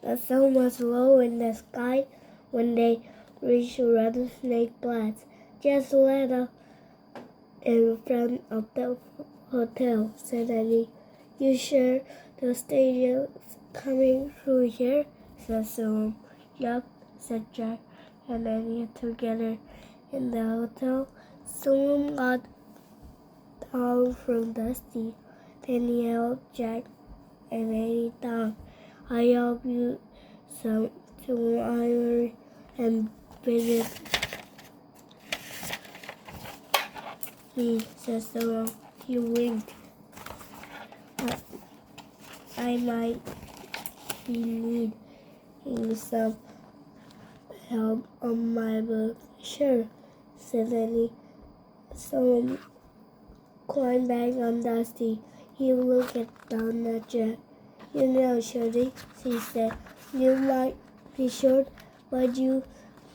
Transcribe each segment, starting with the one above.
The sun was low in the sky when they reached Rattlesnake Flats, just a little in front of the hotel, said Annie. You sure the stage is coming through here? Said Sam. Yup, said Jack and Annie together in the hotel. Someone got down from Dusty. Then he helped Jack and Annie down. I help you some ivory and visit me, said someone. He winked. I might be needing some help on my book. Sure, said Annie. Someone climbed back on Dusty. He looked down at Jack. You know, Shorty, she said, you might be short, but you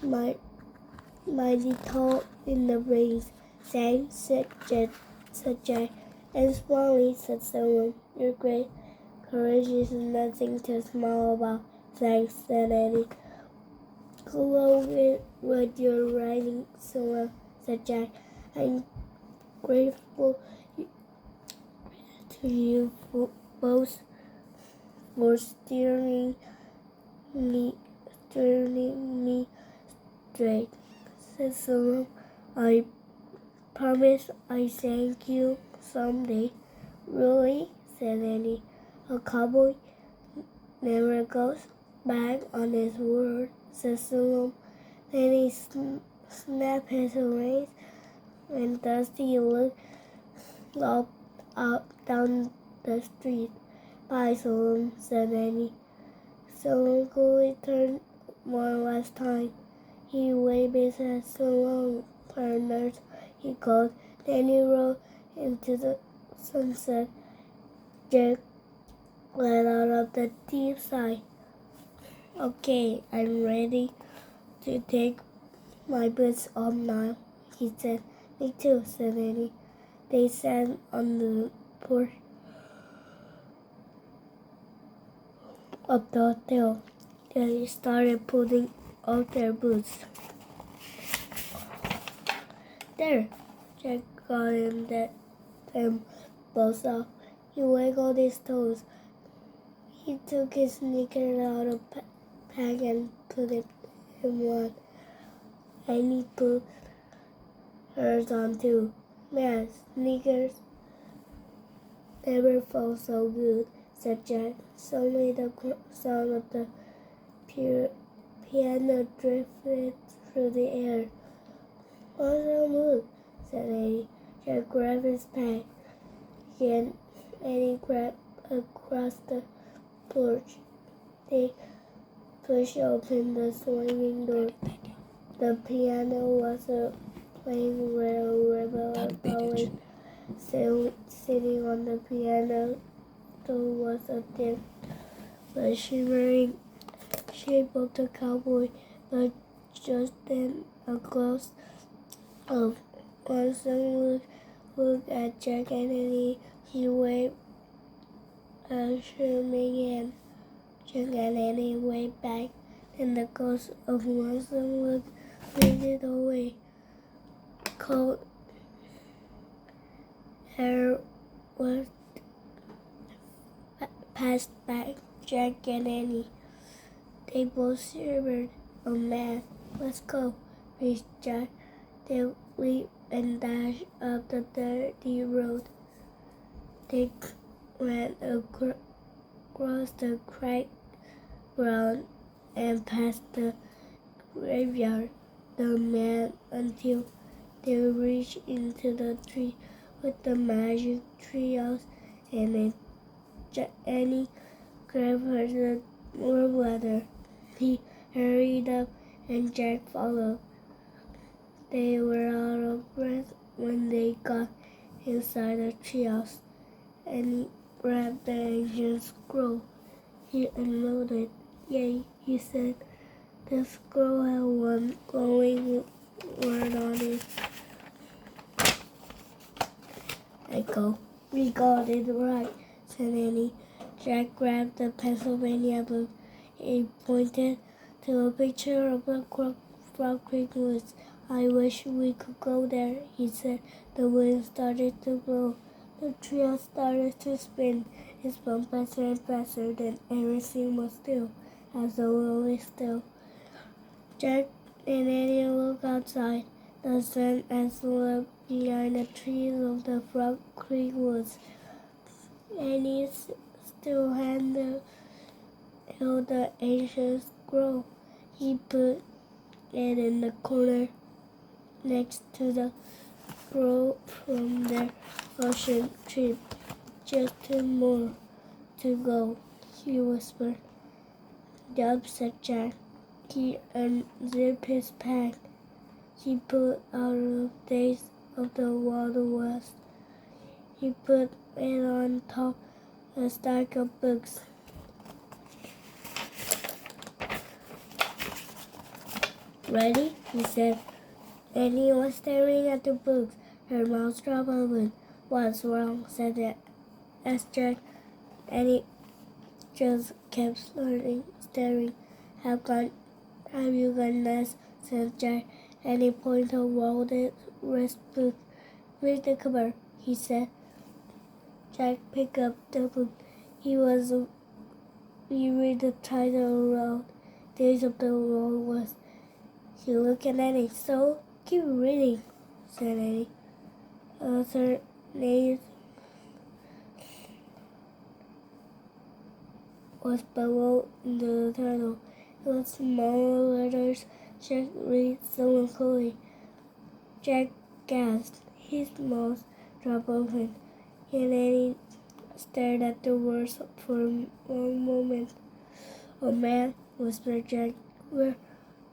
mighty tall in the brains. Thanks, said Jack. And Smiley, said someone. Your great courage is nothing to smile about. Thanks, said Eddie. Go on with your writing, someone, said Jack. I'm grateful to you both for steering me straight, said someone. I promise I thank you someday. Really? Said Annie. A cowboy never goes back on his word, said someone. Then he snapped his reins and Dusty looked out down the street. Bye, Solomon, said Annie. Solomon coolly turned one last time. He waved at Solomon partners, he called. Then he rode into the sunset. Jack let out of the deep sigh. Okay, I'm ready to take my boots off now, he said. Me too, said Annie. They sat on the porch of the hotel. They started putting off their boots. There, Jack got them both off. He wiggled his toes. He took his sneakers out of the pack and put it in one. And he put hers on too. Man, sneakers never felt so good, said Jack. Suddenly the sound of the piano drifted through the air. Awesome move, said Eddie. Jack grabbed his pack. Again, Eddie grabbed across the porch. They pushed open the swinging door. The piano was playing where a rebel always sitting on the piano stool was a dim but shimmering shape of the cowboy. But just then a close of one looked at Jack and Eddie. He waved a shimmering hand. Jack and Eddie waved back. Then the ghost of one look faded away. Cold air was passed back Jack and Annie. They both shivered. Oh man, let's go, breathed Jack. They leaped and dashed up the dirty road. They ran across the cracked ground and past the graveyard. The man until they reached into the tree with the magic treehouse in it. Annie grabbed her the warm leather. He hurried up and Jack followed. They were out of breath when they got inside the treehouse. Annie grabbed the engine scroll. He unloaded. Yay, he said. The scroll had one glowing word on it. Echo. We got it right, said Annie. Jack grabbed the Pennsylvania book. He pointed to a picture of the Frog Creek woods. I wish we could go there, he said. The wind started to blow. The trio started to spin. It spun faster and faster, then everything was still, as though always still. Jack and Annie looked outside. The sun had slept behind the trees of the Frog Creek woods. Annie still held the ancient scroll. He put it in the corner next to the scroll from their ocean trip. Just 2 more to go, he whispered. Yup, said Jack. He unzipped his pack. He pulled out of Days of the Wild West. He put it on top of a stack of books. Ready? He said. Annie was staring at the books. Her mouth dropped open. What's wrong? Said Jack. Annie just kept staring. Have you got nuts? Said Jack. Annie pointed a folded wrist book. Read the cover, he said. Jack picked up the book. He read the title aloud. Days of the Wild West. He looked at Annie. So, keep reading, said Annie. Author name was below the title. It was small letters. Jack read so quickly. Jack gasped. His mouth dropped open. And Annie stared at the words for a long moment. Oh man, whispered Jack. We're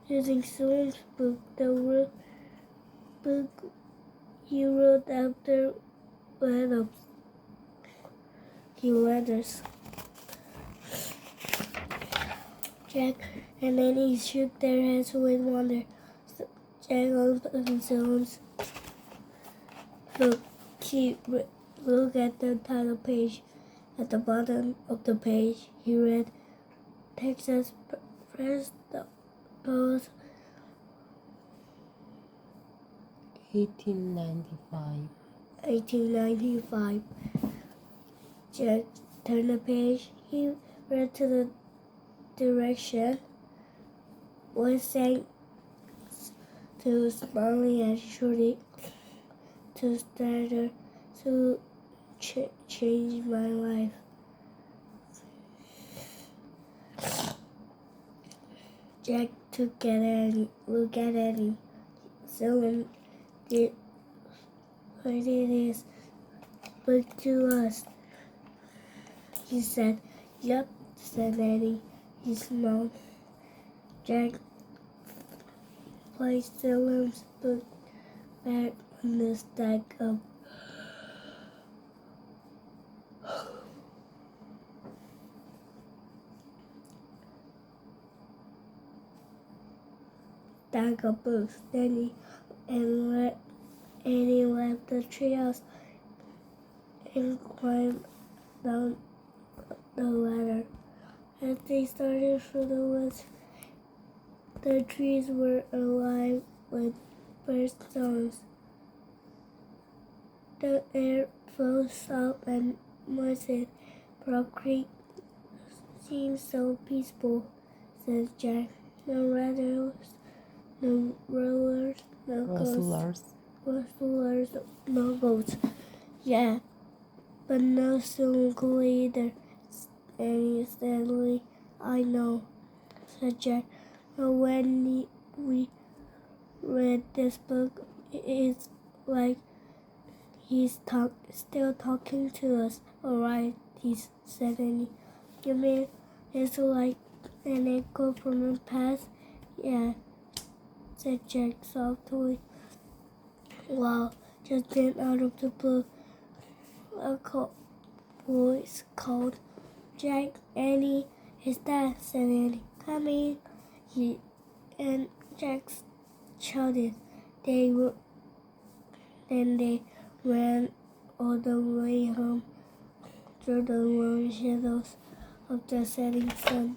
using Susan's book. The book you wrote after letters. Jack and Annie shook their heads with wonder. Jack opened Susan's book. He looked at the title page. At the bottom of the page, he read, Texas First Post 1895. Jack turned the page. He read to the direction. Was saying to smiling at Shorty, to starter, to change my life. Jack looked at Annie. Someone did what it is, but to us. He said, Yup, said Annie. He smiled. Jack placed Salem's book back on the stack of books. Then Annie left the treehouse and climbed down the ladder. As they started through the woods, the trees were alive with bird songs. The air felt soft and moist. Frog Creek seemed so peaceful, said Jack. No rattles, no rollers, no ghosts. Rustlers, no goats. Yeah, but no swimming pool either. Annie steadily. I know, said Jack. But when we read this book, it's like he's still talking to us. All right, said Annie. You mean it's like an echo from the past? Yeah, said Jack softly. Wow, just then out of the blue, a voice called, Jack, Annie, is that? Said Annie. Come in. And Jack shouted. Then they ran all the way home through the warm shadows of the setting sun.